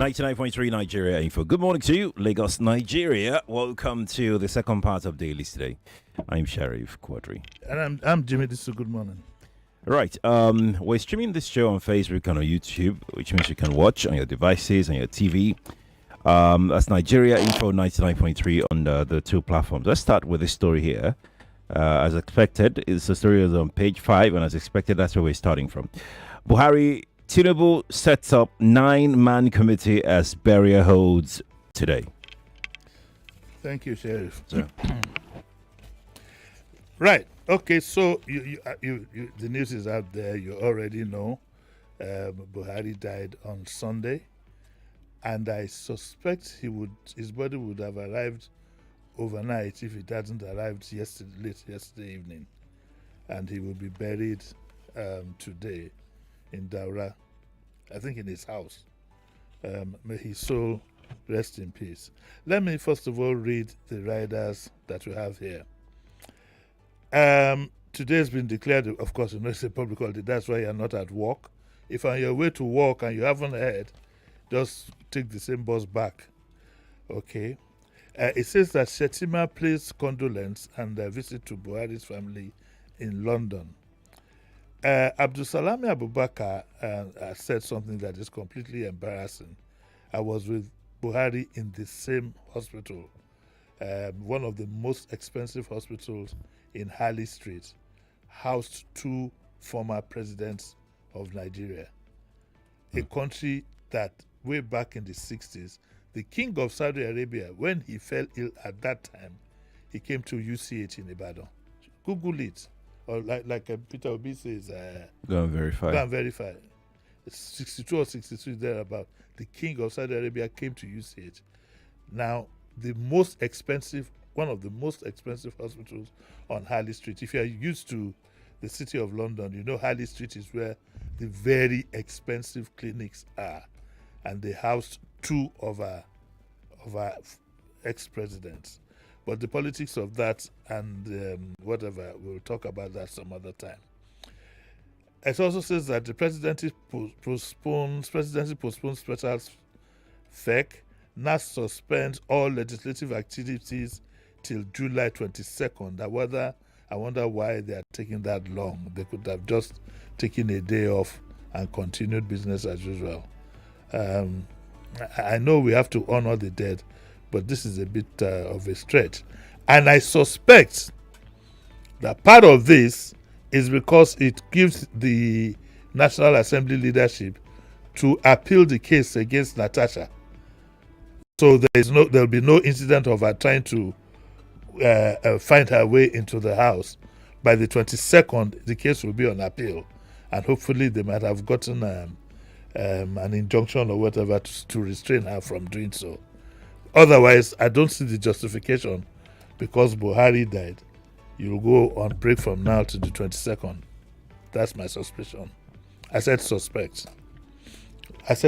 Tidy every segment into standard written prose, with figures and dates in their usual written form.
99.3 Nigeria Info. Good morning to you, Lagos, Nigeria. Welcome to the second part of Dailies today. I'm Sheriff Quadry. And I'm Jimi. Disu. Good morning. Right. We're streaming this show on Facebook and on YouTube, which means you can watch on your devices, on your TV. That's Nigeria Info 99.3 on the two platforms. Let's start with this story here. As expected, the story is on page 5, and as expected, that's where we're starting from. Buhari Tinubu sets up 9-man committee as burial holds today. Thank you, Sheriff. So. Right. Okay. So you, the news is out there. You already know. Buhari died on Sunday, and I suspect his body would have arrived overnight if it hadn't arrived late yesterday evening, and he will be buried today in Daura, I think in his house. May his soul rest in peace. Let me first of all read the riders that we have here. Today has been declared, of course, it's a public holiday. That's why you're not at work. If on your way to work and you haven't heard, just take the same bus back. Okay. It says that Shetima pays condolence and a visit to Buhari's family in London. Abdulsalami Abubakar said something that is completely embarrassing. I was with Buhari in the same hospital, one of the most expensive hospitals in Harley Street, housed 2 former presidents of Nigeria, a country that way back in the 60s, the king of Saudi Arabia, when he fell ill at that time, he came to UCH in Ibadan. Google it. Or like Peter Obi says, Go and verify. Go and verify. It's 62 or 63 thereabout. The king of Saudi Arabia came to UCH. Now, one of the most expensive hospitals on Harley Street. If you are used to the city of London, you know Harley Street is where the very expensive clinics are, and they housed 2 of our ex-presidents. But the politics of that and whatever, we'll talk about that some other time. It also says that the presidency postpones special FEC. NAS suspends all legislative activities till July 22nd. I wonder why they are taking that long. They could have just taken a day off and continued business as usual. I know we have to honor the dead, but this is a bit of a stretch. And I suspect that part of this is because it gives the National Assembly leadership to appeal the case against Natasha. So there'll be no incident of her trying to find her way into the house. By the 22nd, the case will be on appeal. And hopefully they might have gotten an injunction or whatever to restrain her from doing so. Otherwise, I don't see the justification because Buhari died. You'll go on break from now to the 22nd. That's my suspicion. I said suspect. That's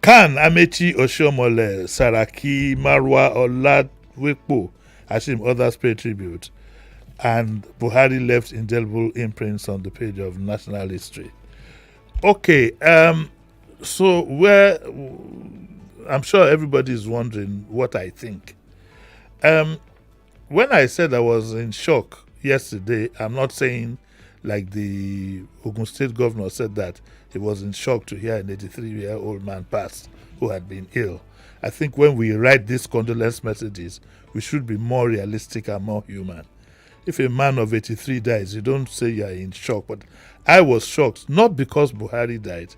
Khan, Amechi, Oshomole, Saraki, Marwa, Oladwepo, Hashim, others pay tribute. And Buhari left indelible imprints on the page of national history. Okay, so I'm sure everybody is wondering what I think. When I said I was in shock yesterday, I'm not saying like the Ogun State governor said that he was in shock to hear an 83-year-old man pass who had been ill. I think when we write these condolence messages, we should be more realistic and more human. If a man of 83 dies, you don't say you're in shock. But I was shocked, not because Buhari died,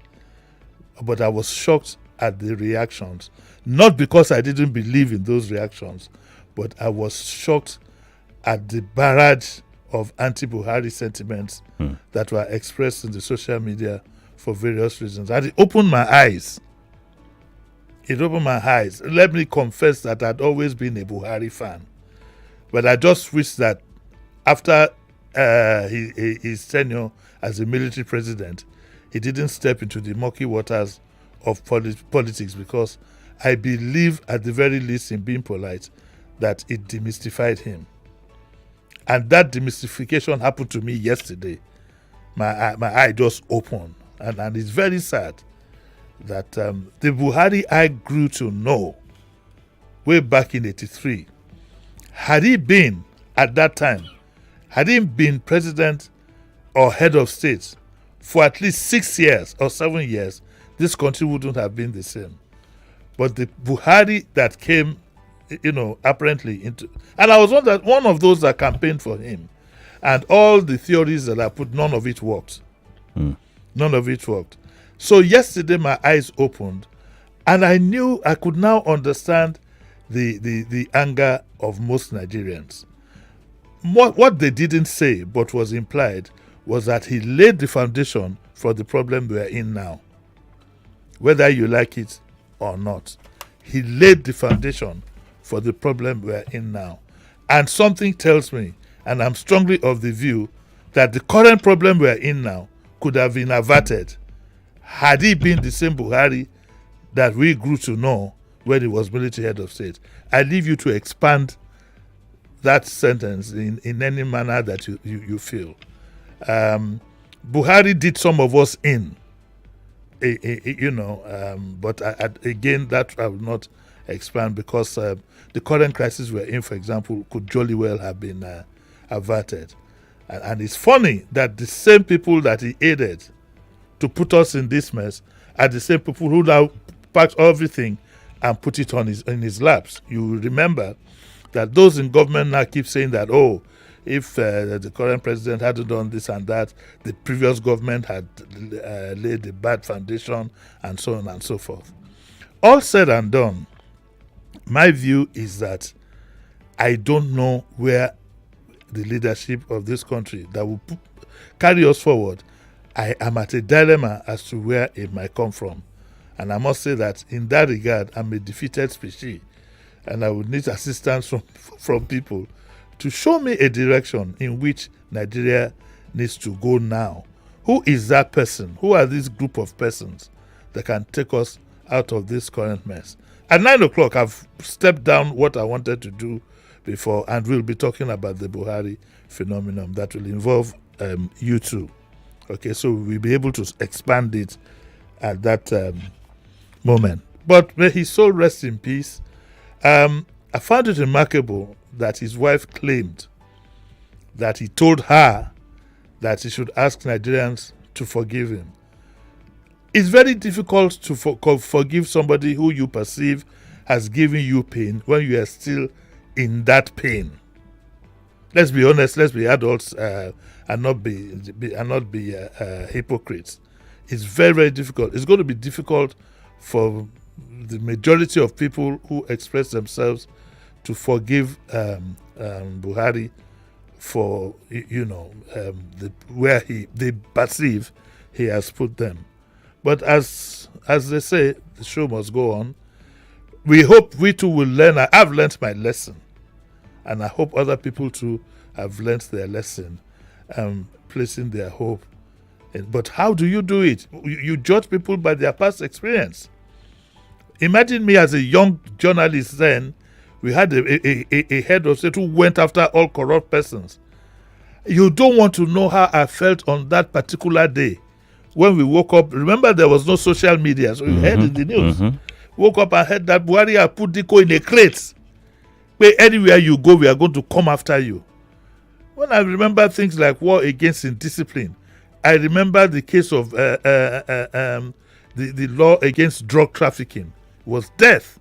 but I was shocked at the reactions. Not because I didn't believe in those reactions, but I was shocked at the barrage of anti-Buhari sentiments that were expressed in the social media for various reasons. And it opened my eyes. Let me confess that I'd always been a Buhari fan. But I just wish that after his tenure as a military president, he didn't step into the murky waters of politics, because I believe, at the very least, in being polite, that it demystified him. And that demystification happened to me yesterday. My eye just opened. and it's very sad that the Buhari I grew to know way back in 83, had he been at that time, had he been president or head of state for at least 6 years or 7 years, this country wouldn't have been the same. But the Buhari that came, apparently into, and I was one of those that campaigned for him, and all the theories that I put, none of it worked. None of it worked. So yesterday my eyes opened, and I knew I could now understand the anger of most Nigerians. What they didn't say, but was implied, was that he laid the foundation for the problem we are in now. Whether you like it or not, he laid the foundation for the problem we are in now. And something tells me, and I'm strongly of the view, that the current problem we are in now could have been averted had he been the same Buhari that we grew to know when he was military head of state. I leave you to expand that sentence in any manner that you feel. Buhari did some of us in, but again, that I will not expand, because the current crisis we're in, for example, could jolly well have been averted. And it's funny that the same people that he aided to put us in this mess are the same people who now packed everything and put it in his laps. You remember that those in government now keep saying that, if the current president hadn't done this and that, the previous government had laid a bad foundation, and so on and so forth. All said and done, my view is that I don't know where the leadership of this country that will carry us forward. I am at a dilemma as to where it might come from. And I must say that in that regard, I'm a defeated species, and I would need assistance from people to show me a direction in which Nigeria needs to go now. Who is that person? Who are this group of persons that can take us out of this current mess? At 9 o'clock, I've stepped down what I wanted to do before, and we'll be talking about the Buhari phenomenon that will involve you too. Okay, so we'll be able to expand it at that moment. But may his soul rest in peace. I found it remarkable that his wife claimed that he told her that he should ask Nigerians to forgive him. It's very difficult to forgive somebody who you perceive has given you pain when you are still in that pain. Let's be honest, let's be adults and not be hypocrites. It's very, very difficult. It's going to be difficult for the majority of people who express themselves to forgive Buhari for where they perceive he has put them. But as they say, the show must go on. We hope we too will learn. I've learned my lesson, and I hope other people too have learned their lesson, placing their hope. But how do you do it? You judge people by their past experience. Imagine me as a young journalist then. We had a head of state who went after all corrupt persons. You don't want to know how I felt on that particular day when we woke up. Remember, there was no social media, so you heard in the news. Woke up and heard that Buhari had put Diko in a crate, where anywhere you go, we are going to come after you. When I remember things like war against indiscipline, I remember the case of the law against drug trafficking was death.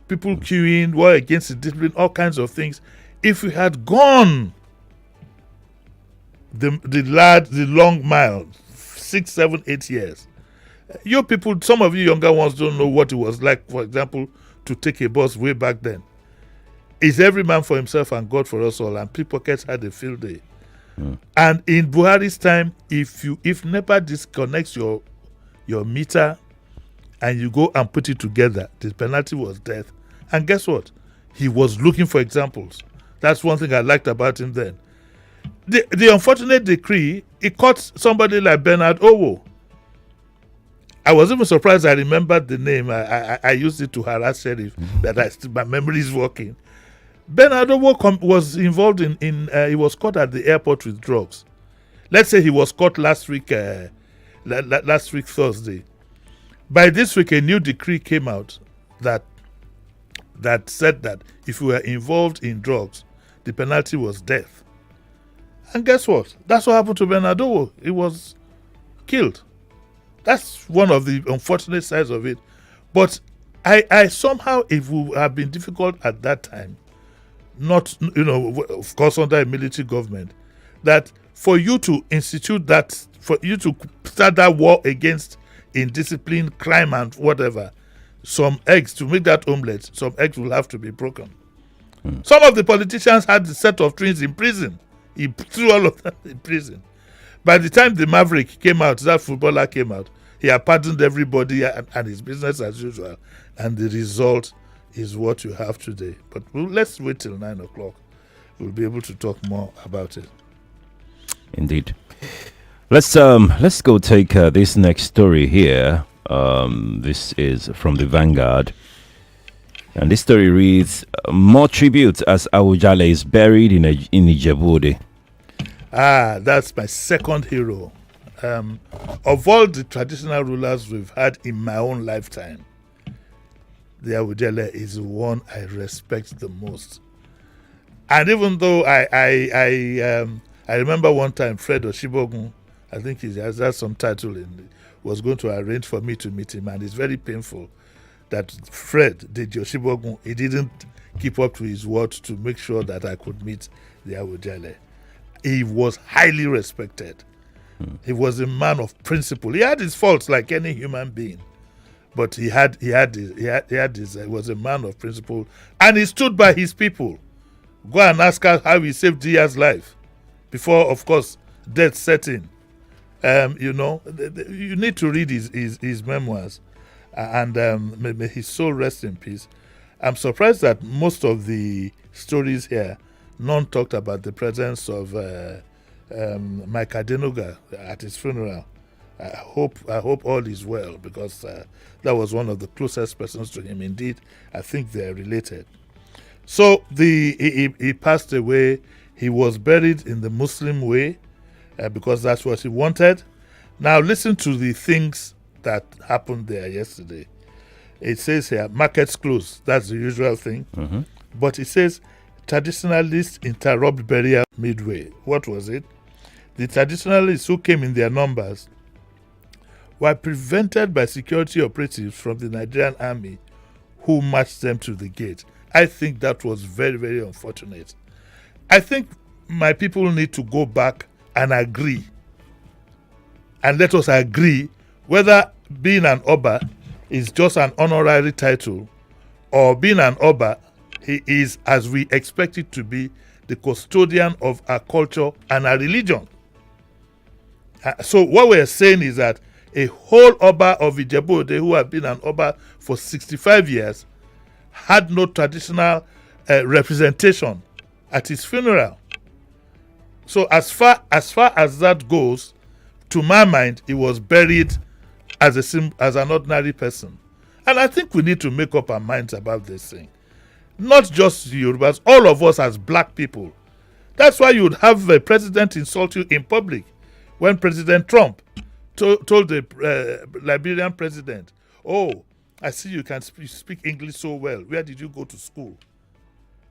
People queuing, war against indiscipline, all kinds of things. If we had gone the long mile, 6, 7, 8 years, you people, some of you younger ones don't know what it was like, for example, to take a bus way back then. It's every man for himself and God for us all, and pickpockets had a field day. And in Buhari's time, if NEPA disconnects your meter and you go and put it together, the penalty was death. And guess what? He was looking for examples. That's one thing I liked about him then. The unfortunate decree, it caught somebody like Bernard Owo. I was even surprised I remembered the name. I used it to harass Sheriff that my memory is working. Bernard Owo was involved in he was caught at the airport with drugs. let's say he was caught last week Thursday. By this week, a new decree came out that said that if you were involved in drugs, the penalty was death. And guess what? That's what happened to Bernardo. He was killed. That's one of the unfortunate sides of it. But I somehow, it would have been difficult at that time, not, of course, under a military government, that for you to institute that, for you to start that war against indiscipline, crime, and whatever, some eggs, to make that omelette, some eggs will have to be broken. Some of the politicians had the set of twins in prison. He threw all of them in prison. By the time the Maverick came out, that footballer came out, he had pardoned everybody and his business as usual. And the result is what you have today. But let's wait till 9 o'clock. We'll be able to talk more about it. Indeed. Let's go take this next story here. This is from the Vanguard. And this story reads, more tributes as Awujale is buried in Ijebu-Ode. That's my second hero. Of all the traditional rulers we've had in my own lifetime, the Awujale is the one I respect the most. And even though I remember one time Fred Oshibogun, I think he has some title was going to arrange for me to meet him, and it's very painful that Fred did Oshibogun. He didn't keep up to his word to make sure that I could meet the Awujale. He was highly respected. He was a man of principle. He had his faults like any human being, but he was a man of principle, and he stood by his people. Go and ask her how he saved Dia's life before, of course, death set in. You need to read his memoirs, and may his soul rest in peace. I'm surprised that most of the stories here, none talked about the presence of Mike Adenuga at his funeral. I hope all is well, because that was one of the closest persons to him. Indeed, I think they're related. So he passed away. He was buried in the Muslim way, because that's what he wanted. Now listen to the things that happened there yesterday. It says here, markets closed. That's the usual thing. Mm-hmm. But it says, traditionalists interrupt burial midway. What was it? The traditionalists who came in their numbers were prevented by security operatives from the Nigerian army, who marched them to the gate. I think that was very, very unfortunate. I think my people need to go back and agree. And let us agree whether being an Oba is just an honorary title, or being an Oba, he is, as we expect it to be, the custodian of our culture and our religion. So what we're saying is that a whole Oba of Ijebu-Ode, who had been an Oba for 65 years, had no traditional representation at his funeral. So as far as that goes, to my mind, he was buried as an ordinary person. And I think we need to make up our minds about this thing. Not just Yorubas, all of us as black people. That's why you would have a president insult you in public. When President Trump told the Liberian president, "Oh, I see you can speak English so well. Where did you go to school?"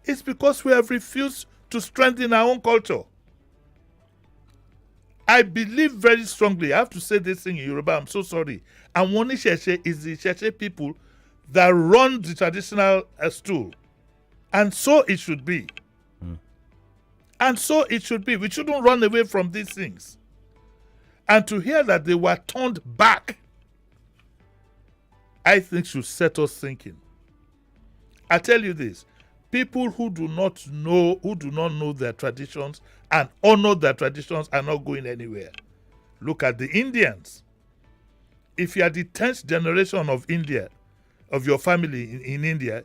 It's because we have refused to strengthen our own culture. I believe very strongly, I have to say this thing in Yoruba, I'm so sorry. Awoni Sheshe is the Sheshe people that run the traditional stool. And so it should be. And so it should be. We shouldn't run away from these things. And to hear that they were turned back, I think should set us thinking. I tell you this, people who do not know their traditions and honor their traditions are not going anywhere. Look at the Indians. If you are the 10th generation of India, of your family in India,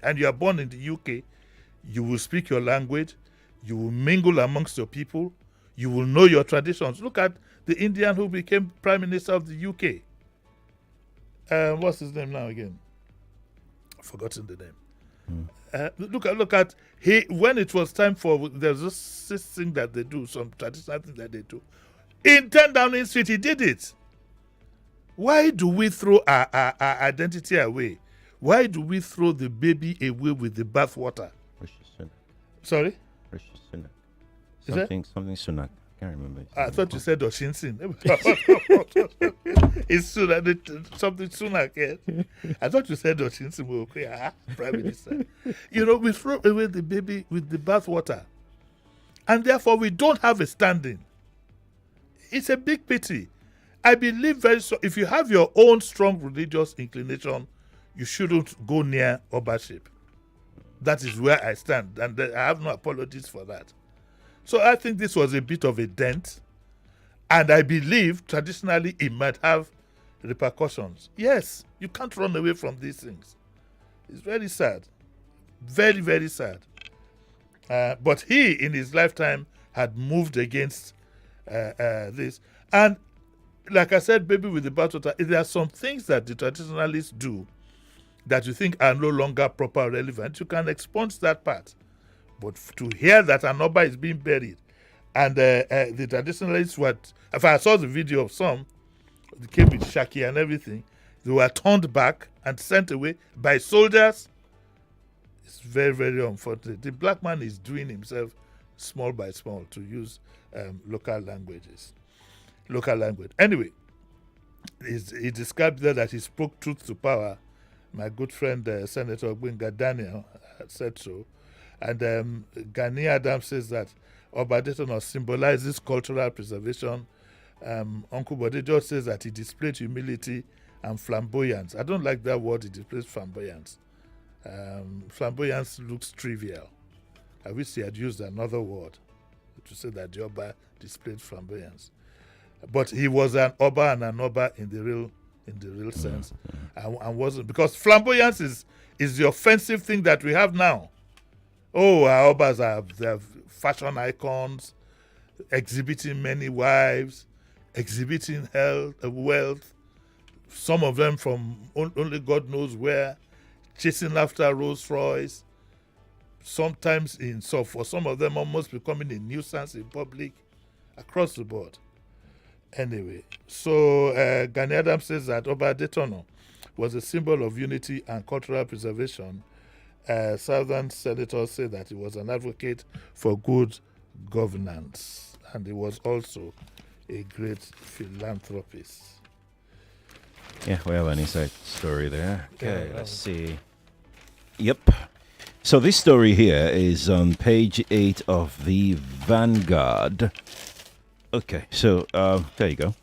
and you are born in the UK, you will speak your language, you will mingle amongst your people, you will know your traditions. Look at the Indian who became Prime Minister of the UK. What's his name now again? I've forgotten the name. Look at he when it was time for there's this thing that they do, some traditional thing that they do. In 10 Downing Street, he did it. Why do we throw our identity away? Why do we throw the baby away with the bathwater? Sorry? Something Sunak. I can't remember. I thought you said Oshinsin. It's Sunak, something Sunak. Yes. I thought you said Oshinsin. Okay, Prime Minister. We throw away the baby with the bathwater. And therefore, we don't have a standing. It's a big pity. I believe if you have your own strong religious inclination, you shouldn't go near Obaship. That is where I stand. And I have no apologies for that. So I think this was a bit of a dent, and I believe traditionally it might have repercussions. Yes, you can't run away from these things. It's very sad, very, very sad. But he, in his lifetime, had moved against this. And like I said, baby with the bathwater, there are some things that the traditionalists do that you think are no longer proper or relevant. You can expunge that part. But to hear that an Oba is being buried, and the traditionalists were, if I saw the video of some, they came with Shaki and everything, they were turned back and sent away by soldiers. It's very, very unfortunate. The black man is doing himself small by small to use local languages. Local language. Anyway, he described there that he spoke truth to power. My good friend, Senator Gbenga Daniel, said so. And Gani Adams says that Oba Adetono symbolizes cultural preservation. Uncle Bodejo says that he displayed humility and flamboyance. I don't like that word, he displays flamboyance. Flamboyance looks trivial. I wish he had used another word to say that the Oba displayed flamboyance. But he was an Oba and an Oba in the real sense. And wasn't, because flamboyance is the offensive thing that we have now. Oh, our Obas are fashion icons, exhibiting many wives, exhibiting health, wealth, some of them from only God knows where, chasing after Rolls Royce, sometimes for some of them almost becoming a nuisance in public, across the board. Anyway, so Gani Adams says that Oba Adetono was a symbol of unity and cultural preservation. Southern senators say that he was an advocate for good governance, and he was also a great philanthropist. Yeah, we have an inside story there. Okay, let's see. Yep. So this story here is on page 8 of the Vanguard. Okay, so there you go.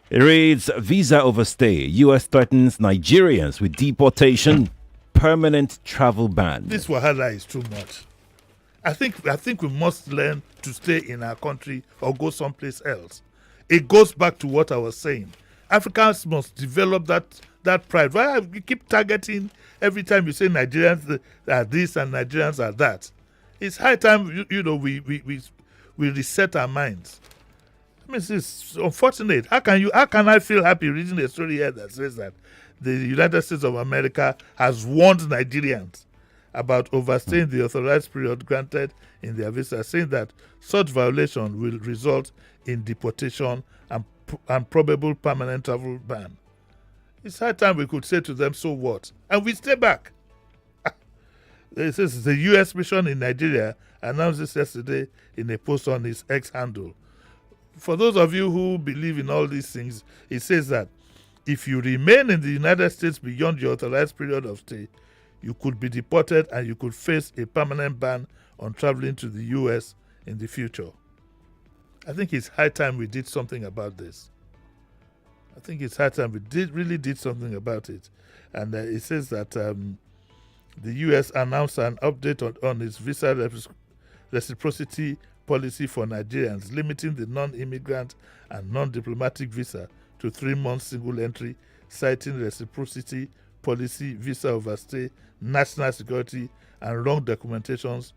It reads, visa overstay. U.S. threatens Nigerians with deportation. Permanent travel ban. This wahala is too much. I think we must learn to stay in our country or go someplace else. It goes back to what I was saying. Africans must develop that pride. Why you keep targeting every time you say Nigerians are this and Nigerians are that? It's high time we reset our minds. I mean, it's unfortunate. How can I feel happy reading a story here that says that the United States of America has warned Nigerians about overstaying the authorized period granted in their visa, saying that such violation will result in deportation and probable permanent travel ban. It's high time we could say to them, so what? And we stay back. It says the U.S. mission in Nigeria announced this yesterday in a post on its X handle. For those of you who believe in all these things, it says that if you remain in the United States beyond your authorized period of stay, you could be deported and you could face a permanent ban on traveling to the U.S. in the future. I think it's high time we did something about this. I think it's high time we really did something about it. And it says that the U.S. announced an update on its visa reciprocity policy for Nigerians, limiting the non-immigrant and non-diplomatic visa to 3 months single entry, citing reciprocity policy, visa overstay, national security, and wrong documentations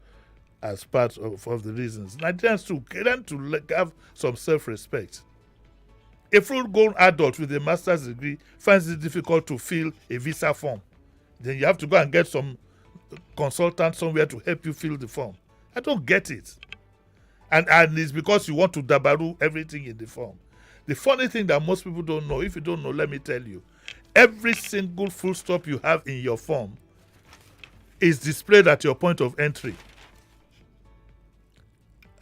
as part of the reasons. Nigerians too learn to have some self-respect. A full-grown adult with a master's degree finds it difficult to fill a visa form. Then you have to go and get some consultant somewhere to help you fill the form. I don't get it. And it's because you want to dabaru everything in the form. The funny thing that most people don't know, if you don't know, let me tell you, every single full stop you have in your form is displayed at your point of entry.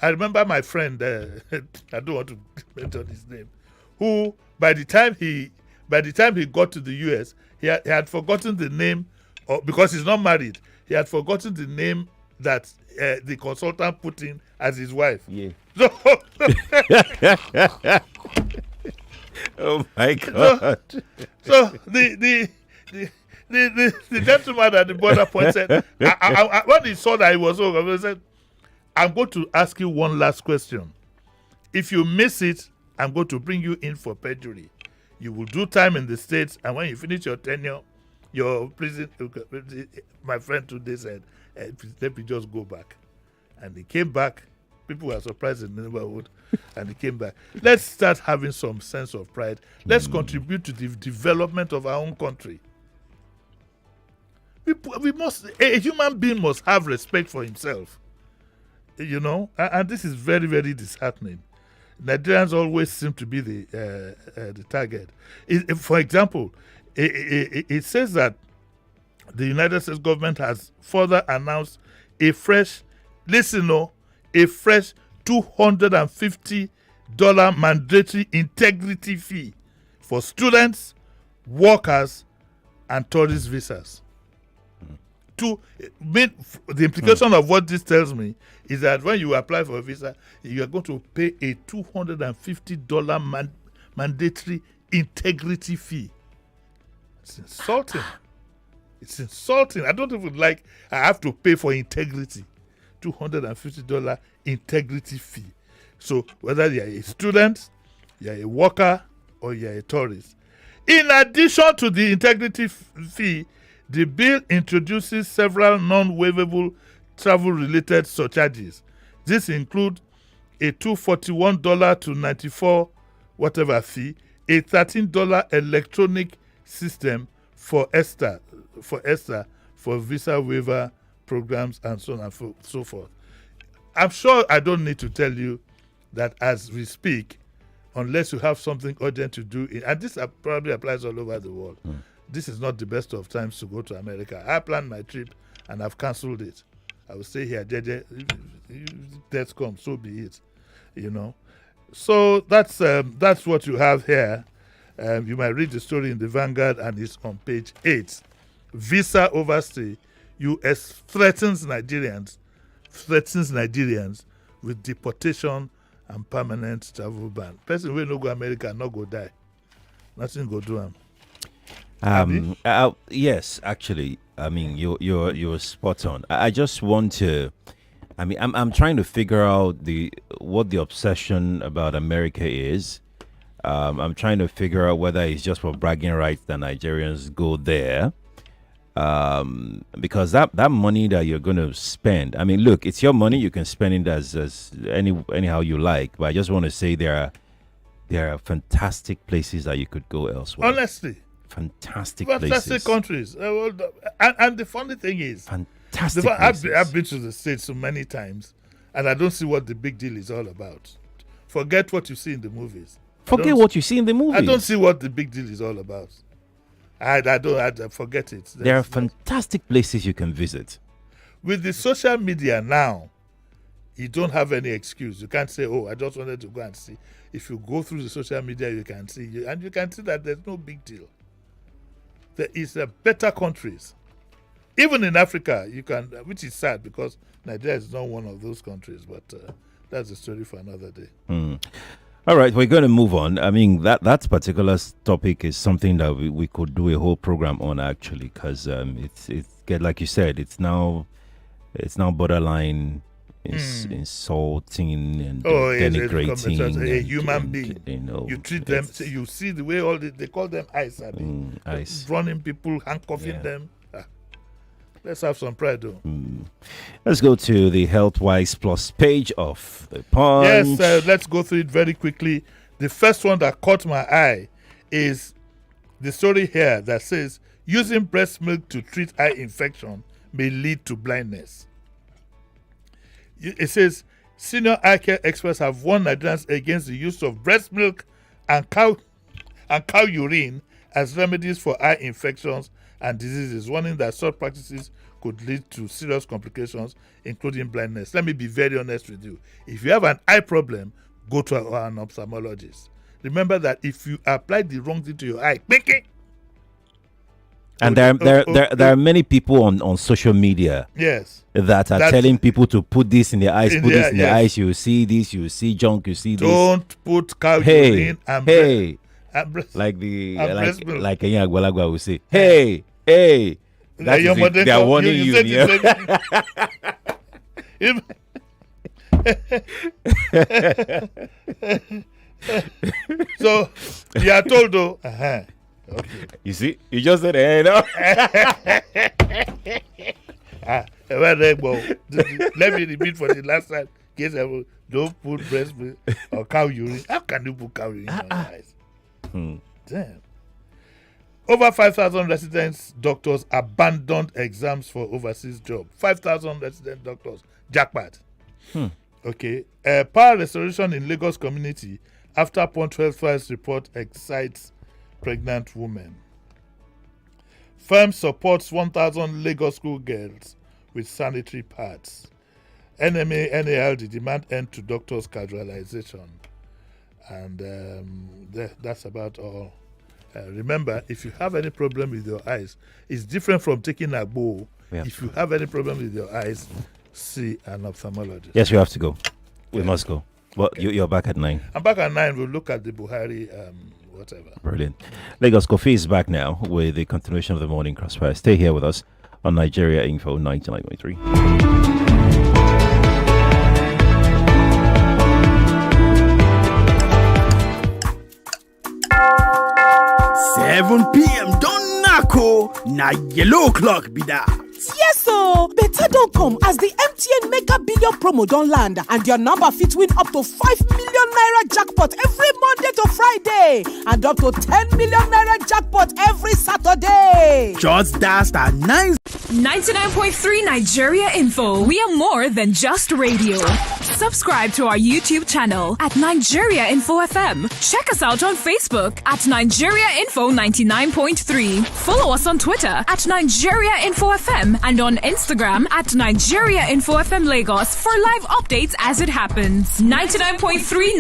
I remember my friend, I don't want to mention his name, who by the time he got to the US, he had forgotten the name, because he's not married. He had forgotten the name that the consultant put in as his wife. Yeah. So, oh my God. so the gentleman at the border point said, when he saw that he was over, he said, I'm going to ask you one last question. If you miss it, I'm going to bring you in for perjury. You will do time in the States, and when you finish your tenure, your prison, my friend today said, let me just go back. And he came back. People were surprised in the neighborhood, and he came back. Let's start having some sense of pride. Let's contribute to the development of our own country. We must, a human being must have respect for himself. You know, and this is very, very disheartening. Nigerians always seem to be the target. For example, it says that the United States government has further announced a fresh $250 mandatory integrity fee for students, workers, and tourist visas. The implication of what this tells me is that when you apply for a visa, you are going to pay a $250 mandatory integrity fee. It's insulting. It's insulting. I don't even like, I have to pay for integrity. $250 integrity fee. So whether you're a student, you're a worker, or you're a tourist. In addition to the integrity fee, the bill introduces several non-waivable travel-related surcharges. This include a $241 to $94 whatever fee, a $13 electronic system for ESTA, for visa waiver programs, and so on and so forth. I'm sure I don't need to tell you that as we speak, unless you have something urgent to do, and this probably applies all over the world, this is not the best of times to go to America. I planned my trip and I've cancelled it. I will stay here. If death comes, so be it. You know. So that's what you have here. You might read the story in the Vanguard, and it's on page 8. Visa overstay. U.S. threatens Nigerians with deportation and permanent travel ban. Person will no go America, not go die. Nothing go do him. Yes, actually, I mean you're spot on. I just want to, I mean, I'm trying to figure out what the obsession about America is. I'm trying to figure out whether it's just for bragging rights that Nigerians go there. Because that money that you're going to spend, I mean, look, it's your money. You can spend it as anyhow you like. But I just want to say there are fantastic places that you could go elsewhere. Honestly. Fantastic places. Countries. And the funny thing is, fantastic places. I've been to the States so many times, and I don't see what the big deal is all about. Forget what you see in the movies. Forget what you see in the movies. I don't see what the big deal is all about. I forget it. There are fantastic places you can visit. With the social media now, you don't have any excuse. You can't say, oh, I just wanted to go and see. If you go through the social media, you can see. And you can see that there's no big deal. There is better countries. Even in Africa, you can, which is sad because Nigeria is not one of those countries, but that's a story for another day. All right, we're going to move on. I mean, that particular topic is something that we could do a whole program on, actually, because it's like you said, it's now borderline insulting and denigrating a human being. You know, you treat them. You see the way they call them ICE. ICE. Running people, handcuffing them. Let's have some pride, though. Let's go to the HealthWise Plus page of the Punch. Yes, let's go through it very quickly. The first one that caught my eye is the story here that says using breast milk to treat eye infection may lead to blindness. It says, senior eye care experts have warned Nigerians against the use of breast milk and cow urine as remedies for eye infections and diseases, warning that such practices could lead to serious complications, including blindness. Let me be very honest with you. If you have an eye problem, go to an ophthalmologist. Remember that if you apply the wrong thing to your eye, and there are many people on social media that are telling people to put this in their eyes, put this in their eyes. You see this, you see junk, you see this. Don't put cow urine and like a young Agwalagwa will say, hey. That is it. They are warning you. So you are told though. Okay. You see, you just said, hey, no. Let me repeat for the last time. Don't put breast milk or cow urine. How can you put cow urine in your eyes? Damn. Over 5,000 resident doctors abandoned exams for overseas job. 5,000 resident doctors. Jackpot. Okay. Power restoration in Lagos community after Punch Health Files report excites pregnant women. Firm supports 1,000 Lagos school girls with sanitary pads. NMA, NALD demand end to doctors' casualization. And that's about all. Remember, if you have any problem with your eyes, it's different from taking a bow. Yeah. If you have any problem with your eyes, see an ophthalmologist. Yes, you have to go. We must go. Well, okay. You're back at 9. I'm back at 9. We'll look at the Buhari, whatever. Brilliant. Lagos Kofi is back now with the continuation of the morning crossfire. Stay here with us on Nigeria Info 99.3. 7 p.m. Don't knack, na yellow clock be that. Yes, so better don't come as the MTN Mega Billion promo don't land and your number fit win up to 5 million naira jackpot every Monday to Friday and up to 10 million naira jackpot every Saturday. Just dial star 99.3 Nigeria Info. We are more than just radio. Subscribe to our YouTube channel at Nigeria Info FM. Check us out on Facebook at Nigeria Info 99.3. Follow us on Twitter at Nigeria Info FM and on Instagram at Nigeria Info FM Lagos for live updates as it happens. 99.3